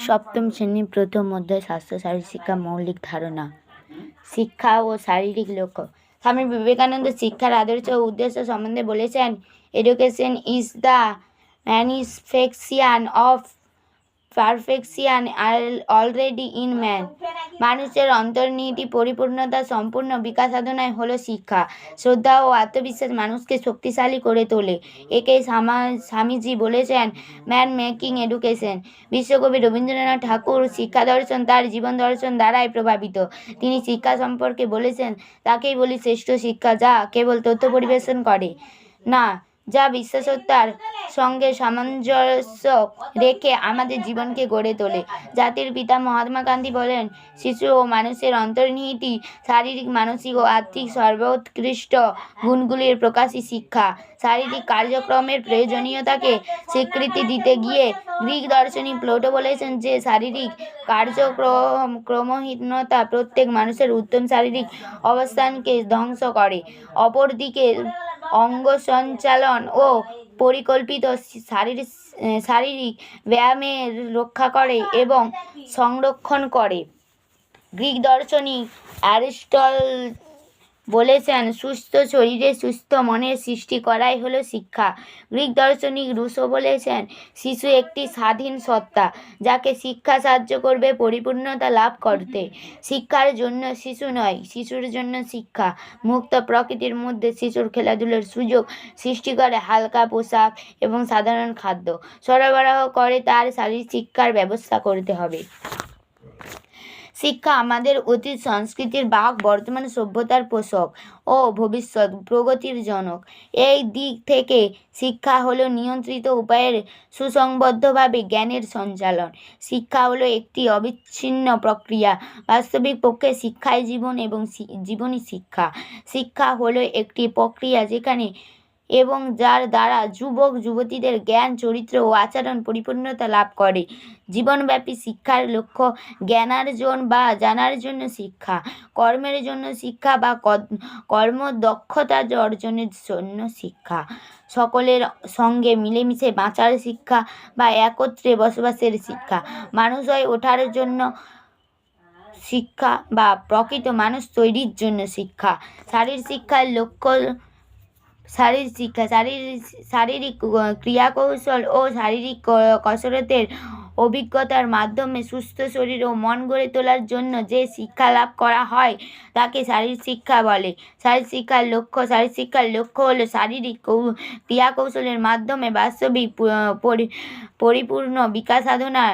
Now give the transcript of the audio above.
সপ্তম শ্রেণীর প্রথম অধ্যায় স্বাস্থ্য শারীরিক শিক্ষা মৌলিক ধারণা। শিক্ষা ও শারীরিক লক্ষ্য। স্বামী বিবেকানন্দ শিক্ষার আদর্শ ও উদ্দেশ্য সম্বন্ধে বলেছেন, education is the manifestation of perfection already in man. মানুষের অন্তর্নিহিত পরিপূর্ণতা সম্পূর্ণ বিকাশ সাধনায় হলো শিক্ষা। শ্রদ্ধা ও আত্মবিশ্বাস মানুষকে শক্তিশালী করে তোলে। একে স্বামীজি বলেছেন ম্যান মেকিং এডুকেশন। বিশ্বকবি রবীন্দ্রনাথ ঠাকুর শিক্ষা দর্শন তার জীবন দর্শন দ্বারাই প্রভাবিত। তিনি শিক্ষা সম্পর্কে বলেছেন, তাকেই বলি শ্রেষ্ঠ শিক্ষা, যা কেবল তথ্য পরিবেশন করে না, যা বিশ্বাসতার সঙ্গে সামঞ্জস্য রেখে আমাদের জীবনকে গড়ে তোলে। জাতির পিতা মহাত্মা গান্ধী বলেন, শিশু ও মানুষের অন্তর্নিহিত শারীরিক, মানসিক ও আত্মিক সর্বোৎকৃষ্ট গুণগুলির প্রকাশই শিক্ষা। শারীরিক কার্যক্রমের প্রয়োজনীয়তাকে স্বীকৃতি দিতে গিয়ে গ্রিক দার্শনিক প্লেটো বলেছেন যে শারীরিক ক্রমহীনতা প্রত্যেক মানুষের উত্তম শারীরিক অবস্থানকে ধ্বংস করে। অপরদিকে অঙ্গ সঞ্চালন ও পরিকল্পিত শারীরিক ব্যায়ামের রক্ষা করে এবং সংরক্ষণ করে। গ্রিক দার্শনিক অ্যারিস্টটল বলেছেন, সুস্থ শরীরে সুস্থ মনের সৃষ্টি করাই হলো শিক্ষা। গ্রিক দার্শনিক রুশো বলেছেন, শিশু একটি স্বাধীন সত্তা, যাকে শিক্ষা সাহায্য করবে পরিপূর্ণতা লাভ করতে। শিক্ষার জন্য শিশু নয়, শিশুর জন্য শিক্ষা। মুক্ত প্রকৃতির মধ্যে শিশুর খেলাধুলার সুযোগ সৃষ্টি করে হালকা পোশাক এবং সাধারণ খাদ্য সরবরাহ করে তার শারীরিক শিক্ষার ব্যবস্থা করতে হবে। শিক্ষা আমাদের অতীত সংস্কৃতির বাহক, বর্তমান সভ্যতার পোষক ও ভবিষ্যৎ প্রগতির জনক। এই দিক থেকে শিক্ষা হলো নিয়ন্ত্রিত উপায়ের সুসংবদ্ধভাবে জ্ঞানের সঞ্চালন। শিক্ষা হলো একটি অবিচ্ছিন্ন প্রক্রিয়া। বাস্তবিক পক্ষে শিক্ষাই জীবন এবং জীবনই শিক্ষা। শিক্ষা হলো একটি প্রক্রিয়া যেখানে এবং যার দ্বারা যুবক যুবতীদের জ্ঞান, চরিত্র ও আচরণ পরিপূর্ণতা লাভ করে। জীবনব্যাপী শিক্ষার লক্ষ্য জ্ঞানার্জন বা জানার জন্য শিক্ষা, কর্মের জন্য শিক্ষা বা কর্মদক্ষতা অর্জনের জন্য শিক্ষা, সকলের সঙ্গে মিলেমিশে বাঁচার শিক্ষা বা একত্রে বসবাসের শিক্ষা, মানুষ হয়ে ওঠার জন্য শিক্ষা বা প্রকৃত মানুষ তৈরির জন্য শিক্ষা। শারীরিক শিক্ষার লক্ষ্য শারীরিক ক্রিয়াকৌশল ও শারীরিক কসরতের অভিজ্ঞতার মাধ্যমে সুস্থ শরীর ও মন গড়ে তোলার জন্য যে শিক্ষা লাভ করা হয় তাকে শারীরিক শিক্ষা বলে। শারীরিক শিক্ষার লক্ষ্য হলো শারীরিক ক্রিয়াকৌশলের মাধ্যমে বাস্তবিক পরিপূর্ণ বিকাশ সাধনা।